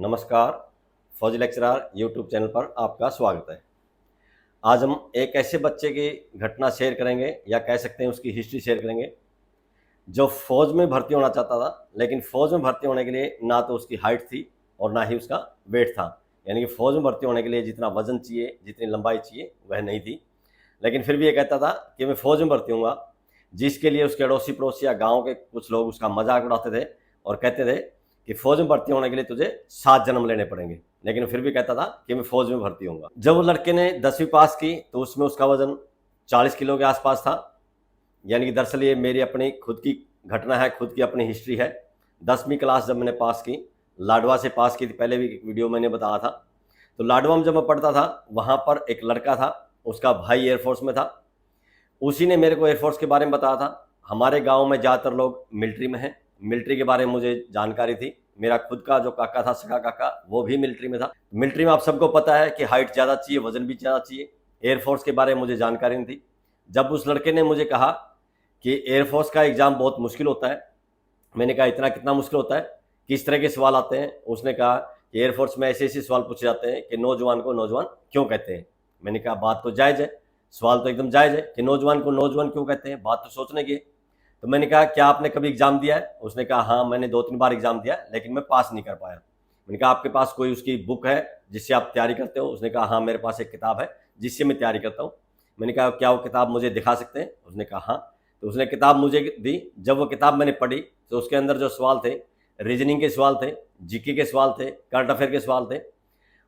नमस्कार। फौजी lecturer YouTube channel पर आपका स्वागत है। आज हम एक ऐसे बच्चे की घटना शेयर करेंगे या कह सकते हैं उसकी हिस्ट्री शेयर करेंगे जो फ़ौज में भर्ती होना चाहता था, लेकिन फ़ौज में भर्ती होने के लिए ना तो उसकी हाइट थी और ना ही उसका वेट था। यानी कि फ़ौज में भर्ती होने के लिए जितना वज़न चाहिए, जितनी लंबाई चाहिए, वह नहीं थी। लेकिन फिर भी ये कहता था कि मैं फ़ौज में भर्ती होऊंगा, जिसके लिए उसके अड़ोसी पड़ोसी या गाँव के कुछ लोग उसका मजाक उड़ाते थे और कहते थे कि फ़ौज में भर्ती होने के लिए तुझे 7 जन्म लेने पड़ेंगे। लेकिन फिर भी कहता था कि मैं फ़ौज में भर्ती होऊंगा। जब वो लड़के ने 10वीं पास की तो उसमें उसका वज़न 40 किलो के आसपास था। यानी कि दरअसल ये मेरी अपनी खुद की घटना है, खुद की अपनी हिस्ट्री है। 10वीं क्लास जब मैंने पास की, लाडवा से पास की थी, पहले भी एक वीडियो मैंने बताया था। तो लाडवा में जब मैं पढ़ता था, वहाँ पर एक लड़का था, उसका भाई एयरफोर्स में था। उसी ने मेरे को एयरफोर्स के बारे में बताया था। हमारे गांव में ज़्यादातर लोग मिलिट्री में हैं, मिलिट्री के बारे में मुझे जानकारी थी। मेरा खुद का जो काका था, सगा काका, वो भी मिलिट्री में था। मिलिट्री में आप सबको पता है कि हाइट ज़्यादा चाहिए, वजन भी ज़्यादा चाहिए। एयरफोर्स के बारे में मुझे जानकारी नहीं थी। जब उस लड़के ने मुझे कहा कि एयरफोर्स का एग्ज़ाम बहुत मुश्किल होता है, मैंने कहा इतना कितना मुश्किल होता है, किस तरह के सवाल आते हैं? उसने कहा कि एयरफोर्स में ऐसे ऐसे सवाल पूछे जाते हैं कि नौजवान को नौजवान क्यों कहते हैं। मैंने कहा बात तो जायज़ है, सवाल तो एकदम जायज़ है कि नौजवान को नौजवान क्यों कहते हैं, बात तो सोचने की है। तो मैंने कहा क्या आपने कभी एग्ज़ाम दिया है? उसने कहा हाँ, मैंने 2-3 बार एग्ज़ाम दिया, लेकिन मैं पास नहीं कर पाया। मैंने कहा आपके पास कोई उसकी बुक है जिससे आप तैयारी करते हो? उसने कहा हाँ, मेरे पास एक किताब है जिससे मैं तैयारी करता हूँ। मैंने कहा क्या वो किताब मुझे दिखा सकते हैं? उसने कहा हाँ। तो उसने किताब मुझे दी। जब वो किताब मैंने पढ़ी तो उसके अंदर जो सवाल थे, रीजनिंग के सवाल थे, जीके के सवाल थे, करंट अफेयर के सवाल थे,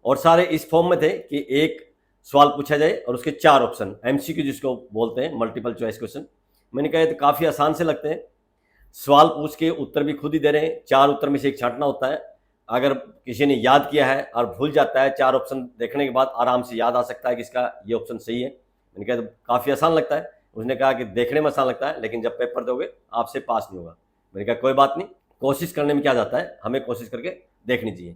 और सारे इस फॉर्म में थे कि एक सवाल पूछा जाए और उसके 4 ऑप्शन, एमसीक्यू जिसको बोलते हैं, मल्टीपल चॉइस क्वेश्चन। मैंने कहा ये तो काफ़ी आसान से लगते हैं, सवाल पूछ के उत्तर भी खुद ही दे रहे हैं, 4 उत्तर में से एक छांटना होता है। अगर किसी ने याद किया है और भूल जाता है, 4 ऑप्शन देखने के बाद आराम से याद आ सकता है कि इसका ये ऑप्शन सही है। मैंने कहा तो काफ़ी आसान लगता है। उसने कहा कि देखने में आसान लगता है, लेकिन जब पेपर दोगे आपसे पास नहीं होगा। मैंने कहा कोई बात नहीं, कोशिश करने में क्या जाता है, हमें कोशिश करके देखनी चाहिए।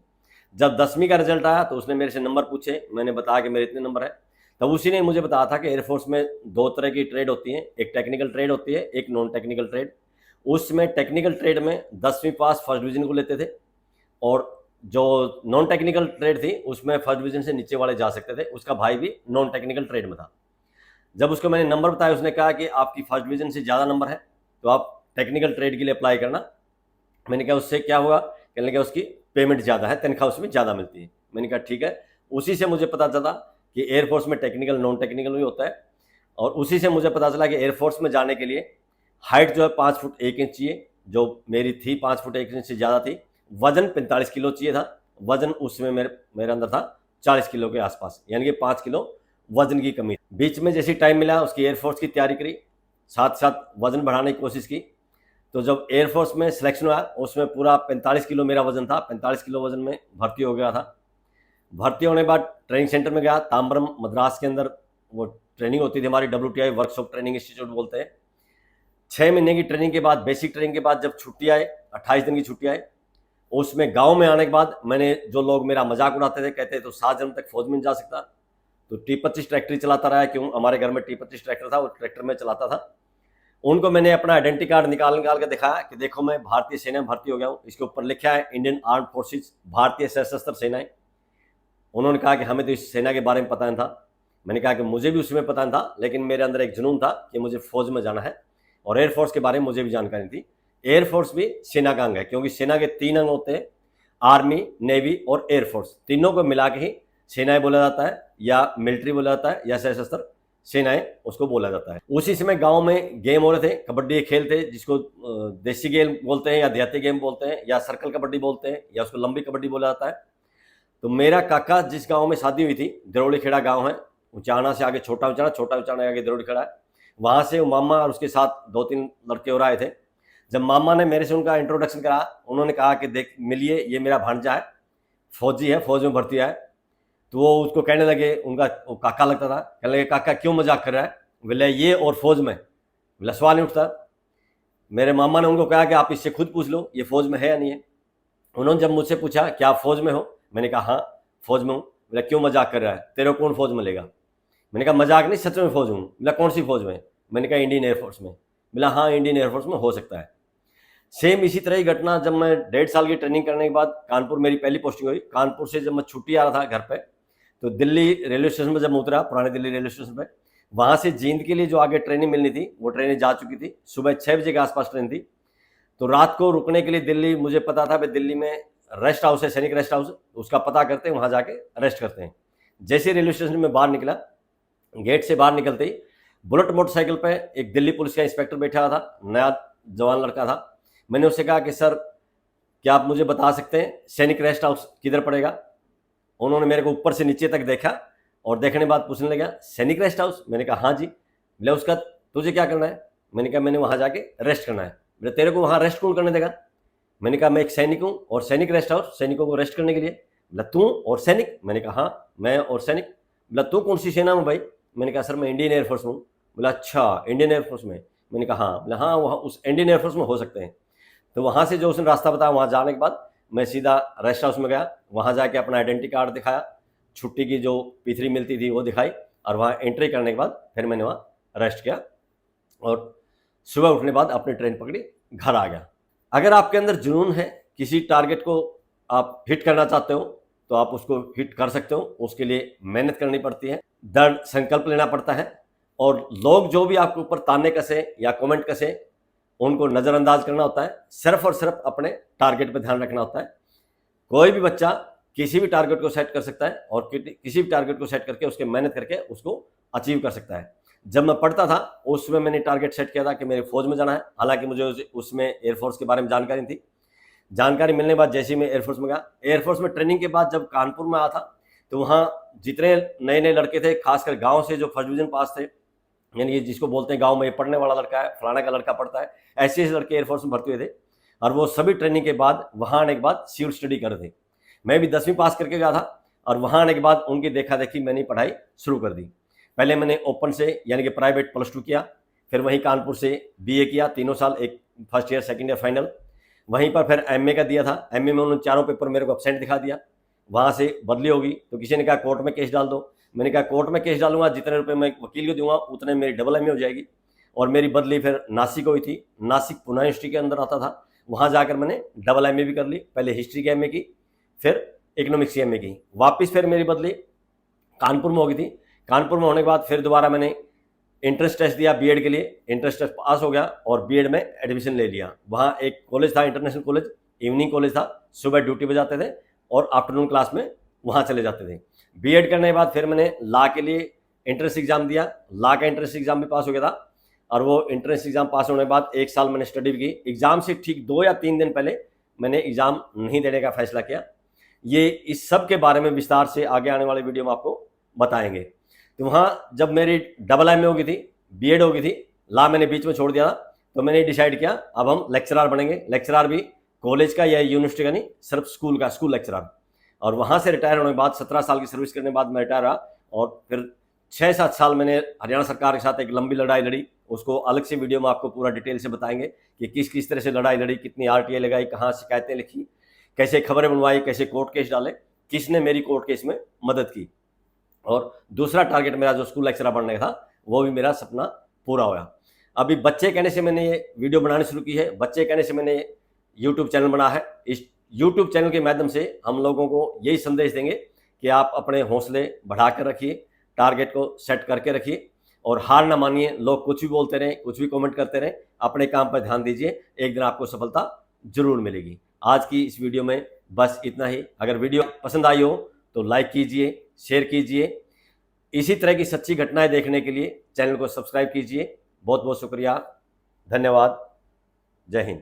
जब 10वीं का रिजल्ट आया तो उसने मेरे से नंबर पूछे, मैंने बताया कि मेरे इतने नंबर है। तब उसी ने मुझे बताया था कि एयरफोर्स में 2 तरह की ट्रेड होती है, एक टेक्निकल ट्रेड होती है, एक नॉन टेक्निकल ट्रेड। उसमें टेक्निकल ट्रेड में 10वीं पास फर्स्ट डिवीजन को लेते थे, और जो नॉन टेक्निकल ट्रेड थी उसमें फर्स्ट डिवीजन से नीचे वाले जा सकते थे। उसका भाई भी नॉन टेक्निकल ट्रेड में था। जब उसको मैंने नंबर बताया, उसने कहा कि आपकी फर्स्ट डिवीजन से ज़्यादा नंबर है तो आप टेक्निकल ट्रेड के लिए अप्लाई करना। मैंने कहा उससे क्या होगा? कहने लगा उसकी पेमेंट ज़्यादा है, तनख्वाह उसमें ज़्यादा मिलती है। मैंने कहा ठीक है। उसी से मुझे पता चला कि एयरफोर्स में टेक्निकल नॉन टेक्निकल भी होता है, और उसी से मुझे पता चला कि एयरफोर्स में जाने के लिए हाइट जो है 5 फुट 1 इंच चाहिए, जो मेरी थी 5 फुट 1 इंच से ज़्यादा थी। वजन 45 किलो चाहिए था, वजन उसमें मेरे अंदर था 40 किलो के आसपास, यानी कि 5 किलो वजन की कमी। बीच में जैसे टाइम मिला उसकी एयरफोर्स की तैयारी करी, साथ साथ वजन बढ़ाने की कोशिश की। तो जब एयरफोर्स में सिलेक्शन हुआ उसमें पूरा 45 किलो मेरा वजन था। 45 किलो वजन में भर्ती हो गया था। भर्ती होने के बाद ट्रेनिंग सेंटर में गया, ताम्बरम मद्रास के अंदर वो ट्रेनिंग होती थी हमारी, WTI वर्कशॉप ट्रेनिंग इंस्टीट्यूट बोलते हैं। 6 महीने की ट्रेनिंग के बाद, बेसिक ट्रेनिंग के बाद, जब छुट्टी आए, 28 दिन की छुट्टी आए, उसमें गांव में आने के बाद मैंने, जो लोग मेरा मजाक उड़ाते थे, कहते तो 7 जन्म तक फौज में जा सकता, तो T25 ट्रैक्टर ही चलाता रहा। क्यों? हमारे घर में T25 ट्रैक्टर था, वो ट्रैक्टर में चलाता था। उनको मैंने अपना आइडेंटिटी कार्ड निकाल निकाल के दिखाया कि देखो मैं भारतीय सेना में भर्ती हो गया हूँ। इसके ऊपर लिखा है इंडियन आर्म फोर्सेज, भारतीय सशस्त्र सेनाएं। उन्होंने कहा कि हमें तो इस सेना के बारे में पता नहीं था। मैंने कहा कि मुझे भी उसमें पता नहीं था, लेकिन मेरे अंदर एक जुनून था कि मुझे फौज में जाना है, और एयरफोर्स के बारे में मुझे भी जानकारी थी। एयरफोर्स भी सेना का अंग है, क्योंकि सेना के 3 अंग होते हैं, आर्मी, नेवी और एयरफोर्स। तीनों को मिला के ही सेनाएं बोला जाता है, या मिलिट्री बोला जाता है, या सशस्त्र सेनाएं उसको बोला जाता है। उसी समय गांव में गेम हो रहे थे, कबड्डी खेल थे, जिसको देसी गेम बोलते हैं, या देहाती गेम बोलते हैं, या सर्कल कबड्डी बोलते हैं, या उसको लंबी कबड्डी बोला जाता है। तो मेरा काका जिस गांव में शादी हुई थी, दरोड़ी खेड़ा गांव है, उचाना से आगे छोटा उचाना, छोटा उचाना आगे दरोड़ी खेड़ा है, वहां से वो मामा और उसके साथ 2-3 लड़के और आए थे। जब मामा ने मेरे से उनका इंट्रोडक्शन करा, उन्होंने कहा कि देख मिलिए, ये मेरा भांजा है, फौजी है, फौज में भर्ती है। तो वो उसको कहने लगे, उनका वो काका लगता था, कहने लगे काका क्यों मजाक कर रहा है? बोले ये और फौज में? बोला सवाल नहीं उठता। मेरे मामा ने उनको कहा कि आप इससे खुद पूछ लो ये फौज में है या नहीं है। उन्होंने जब मुझसे पूछा क्या आप फौज में हो, मैंने कहा हाँ फौज में हूँ। बोला क्यों मजाक कर रहा है, तेरे को कौन फौज में लेगा? मैंने कहा मजाक नहीं, सच में फौज हूँ। बोला कौन सी फौज में? मैंने कहा इंडियन एयरफोर्स में। बोला हाँ इंडियन एयरफोर्स में हो सकता है। सेम इसी तरह ही घटना जब मैं 1.5 साल की ट्रेनिंग करने के बाद कानपुर मेरी पहली पोस्टिंग हुई। कानपुर से जब मैं छुट्टी आ रहा था घर पे, तो दिल्ली रेलवे स्टेशन पर जब मैं उतरा, पुराने दिल्ली रेलवे स्टेशन पे, वहाँ से जींद के लिए जो आगे ट्रेनिंग मिलनी थी वो ट्रेनें जा चुकी थी। सुबह 6 बजे के आसपास ट्रेन थी। तो रात को रुकने के लिए दिल्ली, मुझे पता था भाई दिल्ली में रेस्ट हाउस है, सैनिक रेस्ट हाउस, उसका पता करते हैं, वहाँ जाके रेस्ट करते हैं। जैसे रेलवे स्टेशन में बाहर निकला, गेट से बाहर निकलते ही बुलेट मोटरसाइकिल पे एक दिल्ली पुलिस का इंस्पेक्टर बैठा हुआ था, नया जवान लड़का था। मैंने उससे कहा कि सर क्या आप मुझे बता सकते हैं सैनिक रेस्ट हाउस किधर पड़ेगा? उन्होंने मेरे को ऊपर से नीचे तक देखा और देखने के बाद पूछने लगा सैनिक रेस्ट हाउस? मैंने कहा हाँ जी। बोले उसका तुझे क्या करना है? मैंने कहा मैंने वहाँ जाके रेस्ट करना है। बोले तेरे को वहाँ रेस्ट कौन करने देगा? मैंने कहा मैं एक सैनिक हूँ और सैनिक रेस्ट हाउस सैनिकों को रेस्ट करने के लिए। बोला तू और सैनिक? मैंने कहा हाँ मैं और सैनिक। बोला तू कौन सी सेना में भाई? मैंने कहा सर मैं इंडियन एयरफोर्स में हूँ। बोला अच्छा इंडियन एयरफोर्स में? मैंने कहा हाँ। बोला हाँ वहाँ उस इंडियन एयरफोर्स में हो सकते हैं। तो वहाँ से जो उसने रास्ता बताया, वहाँ जाने के बाद मैं सीधा रेस्ट हाउस में गया। वहाँ जाके अपना आइडेंटिटी कार्ड दिखाया, छुट्टी की जो P3 मिलती थी वो दिखाई, और वहाँ एंट्री करने के बाद फिर मैंने वहाँ रेस्ट किया और सुबह उठने के बाद अपनी ट्रेन पकड़ी, घर आ गया। अगर आपके अंदर जुनून है, किसी टारगेट को आप हिट करना चाहते हो तो आप उसको हिट कर सकते हो। उसके लिए मेहनत करनी पड़ती है, दृढ़ संकल्प लेना पड़ता है, और लोग जो भी आपके ऊपर ताने कसे या कमेंट कसे उनको नज़रअंदाज करना होता है। सिर्फ और सिर्फ अपने टारगेट पर ध्यान रखना होता है। कोई भी बच्चा किसी भी टारगेट को सेट कर सकता है और किसी भी टारगेट को सेट करके उसके मेहनत करके उसको अचीव कर सकता है। जब मैं पढ़ता था उसमें मैंने टारगेट सेट किया था कि मेरे फौज में जाना है। हालांकि मुझे उसमें एयरफोर्स के बारे में जानकारी थी। जानकारी मिलने के बाद जैसे ही मैं एयरफोर्स में गया, एयरफोर्स में ट्रेनिंग के बाद जब कानपुर में आया था तो वहाँ जितने नए नए लड़के थे, खासकर गाँव से जो फर्स्ट डिवीजन पास थे, यानी कि जिसको बोलते हैं गाँव में पढ़ने वाला लड़का है, फलाना का लड़का पढ़ता है, ऐसे ऐसे लड़के एयरफोर्स में भर्ती हुए थे। और वो सभी ट्रेनिंग के बाद वहाँ आने के बाद सिविल स्टडी कर रहे थे। मैं भी 10वीं पास करके गया था और वहाँ आने के बाद उनकी देखा देखी मैंने पढ़ाई शुरू कर दी। पहले मैंने ओपन से यानी कि प्राइवेट +2 किया, फिर वहीं कानपुर से BA किया 3 साल, एक first year second year final. वहीं पर फिर MA का दिया था। MA में उन्होंने 4 पेपर मेरे को एब्सेंट दिखा दिया। वहाँ से बदली होगी तो किसी ने कहा कोर्ट में केस डाल दो। मैंने कहा कोर्ट में केस डालूंगा, जितने रुपये मैं वकील को दूंगा उतने मेरी डबल MA हो जाएगी। और मेरी बदली फिर नासिक हुई थी। नासिक पुणे यूनिवर्सिटी के अंदर आता था, वहाँ जाकर मैंने डबल MA भी कर ली। पहले हिस्ट्री की MA की, फिर इकोनॉमिक्स की MA की। वापस फिर मेरी बदली कानपुर में हो गई थी। कानपुर में होने के बाद फिर दोबारा मैंने एंट्रेंस टेस्ट दिया बीएड के लिए। एंट्रेंस टेस्ट पास हो गया और बीएड में एडमिशन ले लिया। वहाँ एक कॉलेज था, इंटरनेशनल कॉलेज, इवनिंग कॉलेज था। सुबह ड्यूटी पे जाते थे और आफ्टरनून क्लास में वहाँ चले जाते थे। बीएड करने के बाद फिर मैंने लॉ के लिए एंट्रेंस एग्जाम दिया। लॉ का एंट्रेंस एग्जाम भी पास हो गया था और वो एंट्रेंस एग्जाम पास होने के बाद 1 साल मैंने स्टडी भी की। एग्जाम से ठीक 2 या 3 दिन पहले मैंने एग्जाम नहीं देने का फैसला किया। ये इस सब के बारे में विस्तार से आगे आने वाले वीडियो में आपको बताएंगे। तो वहाँ जब मेरी डबल MA हो गई थी, बीएड हो गई थी, लॉ मैंने बीच में छोड़ दिया, तो मैंने डिसाइड किया अब हम लेक्चरार बनेंगे। लेक्चरार भी कॉलेज का या यूनिवर्सिटी का नहीं, सिर्फ स्कूल का, स्कूल लेक्चरार। और वहाँ से रिटायर होने के बाद 17 साल की सर्विस करने के बाद मैं रिटायर रहा और फिर 6-7 साल मैंने हरियाणा सरकार के साथ एक लंबी लड़ाई लड़ी। उसको अलग से वीडियो में आपको पूरा डिटेल से बताएंगे कि किस किस तरह से लड़ाई लड़ी, कितनी RTA लगाई, कहाँ शिकायतें लिखी, कैसे खबरें बनवाई, कैसे कोर्ट केस डाले, किसने मेरी कोर्ट केस में मदद की। और दूसरा टारगेट मेरा जो स्कूल लेक्चरर बनने का था वो भी मेरा सपना पूरा हुआ। अभी बच्चे कहने से मैंने ये वीडियो बनानी शुरू की है, बच्चे कहने से मैंने यूट्यूब चैनल बना है। इस यूट्यूब चैनल के माध्यम से हम लोगों को यही संदेश देंगे कि आप अपने हौसले बढ़ा कर रखिए, टारगेट को सेट करके रखिए और हार ना मानिए। लोग कुछ भी बोलते रहें, कुछ भी कमेंट करते रहें, अपने काम पर ध्यान दीजिए, एक दिन आपको सफलता जरूर मिलेगी। आज की इस वीडियो में बस इतना ही। अगर वीडियो पसंद आई हो तो लाइक कीजिए, शेयर कीजिए। इसी तरह की सच्ची घटनाएं देखने के लिए चैनल को सब्सक्राइब कीजिए। बहुत बहुत शुक्रिया, धन्यवाद, जय हिंद।